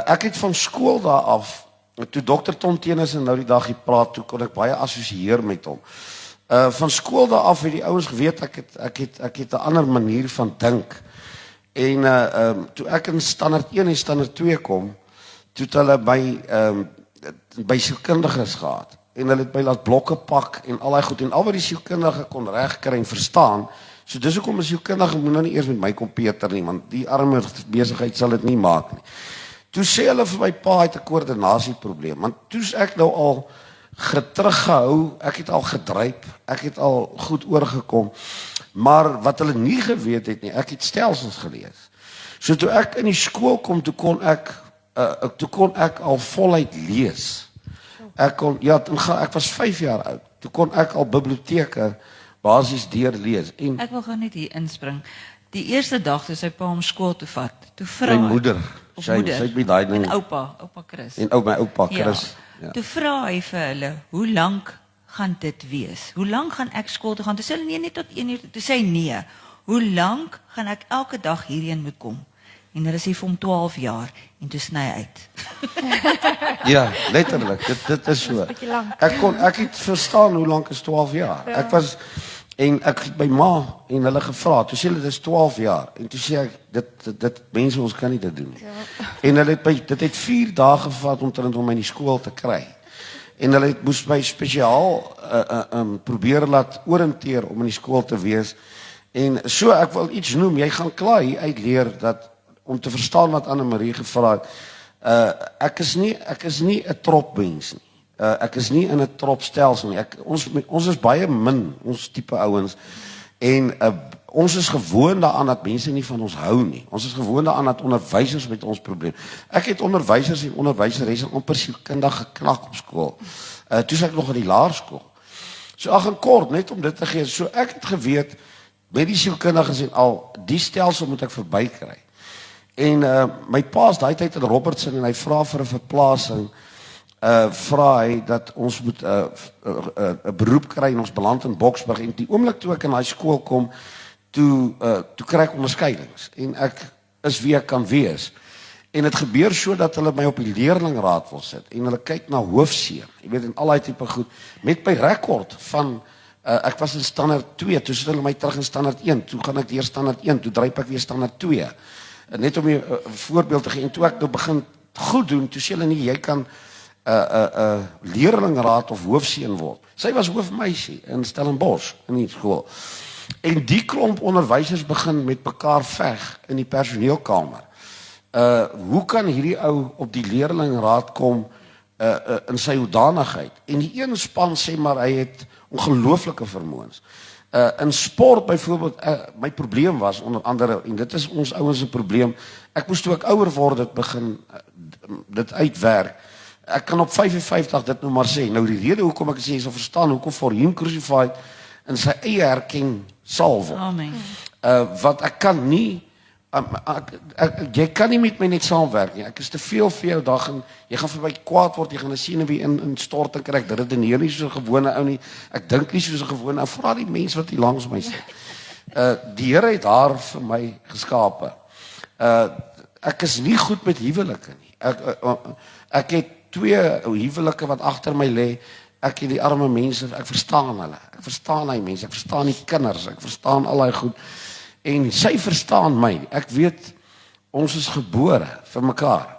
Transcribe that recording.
Ek het van skool daar af, toe Dr. Tom Tenis en nou die dag hier praat, toe kon ek baie assosieer met hom. Van skool daar af het die ouens geweet, ek het 'n ander manier van dink. En toe ek in standaard 1 en standaard 2 kom, toe het hulle by sielkundiges gehad. En hulle het my laat blokke pak en al daai goed. En al wat die sielkundige kon regkry en verstaan, so dis hoekom 'n sielkundige moet nou nie eers met my kompeter nie, want die arme besigheid sal dit nie maak nie. Toe sê hulle vir my pa het 'n koördinasieprobleem, want toe's ek nou al teruggehou, ek het al gedryp, ek het al goed oorgekom, maar wat hulle nie geweet het nie, ek het stelsels gelees. So toe ek in die skool kom, toe kon ek al voluit lees. Ek was 5 jaar oud. Toe kon ek al biblioteke basies deurlees. En Ek wil gou net hier inspring. Die eerste dag toe sy pa hom skool toe vat, toe vra my moeder, of sy het my daai ding, en oupa Chris. en my oupa Chris. Ja. Toe vra hy vir hulle, hoe lank gaan dit wees? Hoe lank gaan ek skool toe gaan? Toe sê hulle nee, net tot 1 uur. Toe sê hy nee. Hoe lank gaan ek elke dag hierheen moet kom? En hulle sê vir hom 12 jaar en toe sny hy uit. Ja, letterlik. Dit is so. Ek het verstaan hoe lank is 12 jaar. Ek het by ma en hulle gevra. Toe sê hulle dit is 12 jaar. En toe sê ek dit mense ons kan nie dit doen nie. En hulle het dit het 4 dae gevat om my in die skool te kry. En hulle moes my spesiaal probeer laat oriënteer om in die skool te wees. En so ek wil iets noem, jy gaan klaar hier uitleer dat om te verstaan wat Anne-Marie gevra het. Ek is nie 'n tropmens nie. Ek is nie in 'n tropstelsel nie. Ons is baie min, ons tipe ouens. En ons is gewoond daaraan dat mense nie van ons hou nie. Ons is gewoond daaraan dat onderwysers met ons probleem. Ek het onderwysers en onderwyseresse amper sielkundig geknak op skool. Toe ek nog in die laerskool. So ag en kort, net om dit te gee. So ek het geweet met die sielkundiges en al die stelsel moet ek verbykry. En my pa's daai tyd in Robertson en hy vra vir 'n verplasing, vra hy dat ons moet 'n beroep kry en ons beland in Boksburg. En die oomblik toe ek in daai skool kom, toe kry ek onderskeidings en ek is wie ek kan wees. En dit gebeur so dat hulle my op die leerlingraad wil sit en hulle kyk na hoofseer. Jy weet, en al daai tipe goed met my rekord van ek was in standaard 2, toe sit hulle my terug in standaard 1, toe gaan ek deur standaard 1, toe dryp ek weer standaard 2. Net om 'n voorbeeld te gee, en toe ek nou begin goed doen, toe sê hulle nie, jy kan leerlingraad of hoofseun word. Sy was hoofmeisie in Stellenbosch in die skool. En die klomp onderwysers begin met mekaar veg in die personeelkamer. Hoe kan hierdie ou op die leerlingraad kom in sy hoedanigheid? En die een span sê maar hy het ongelooflike vermoëns. In sport byvoorbeeld, my probleem was onder andere, en dit is ons ouens se probleem, ek moes toe ek ouer word dit begin dit uitwerk. Ek kan op 55 dit nou maar sê. Nou die rede hoekom ek sê jy sal verstaan hoekom for him crucified in sy eie herkenning sal word. Amen. Want ek kan nie jy kan nie met my net saamwerk nie. Ek is te veel vir jou dag en jy gaan vir my kwaad word, jy gaan 'n senuwee in storting kry. Dit redeneer nie soos 'n gewone ou nie. Ek dink nie soos 'n gewone ou. Vra die mense wat hier langs my sit. Die Here het haar vir my geskape. Ek is nie goed met huwelike nie. Ek het 2 huwelike wat agter my lê. Ek het die arme mense, ek verstaan hulle. Ek verstaan hy mense, ek verstaan die kinders, ek verstaan al daai goed. En sy verstaan my. Ek weet ons is gebore vir mekaar.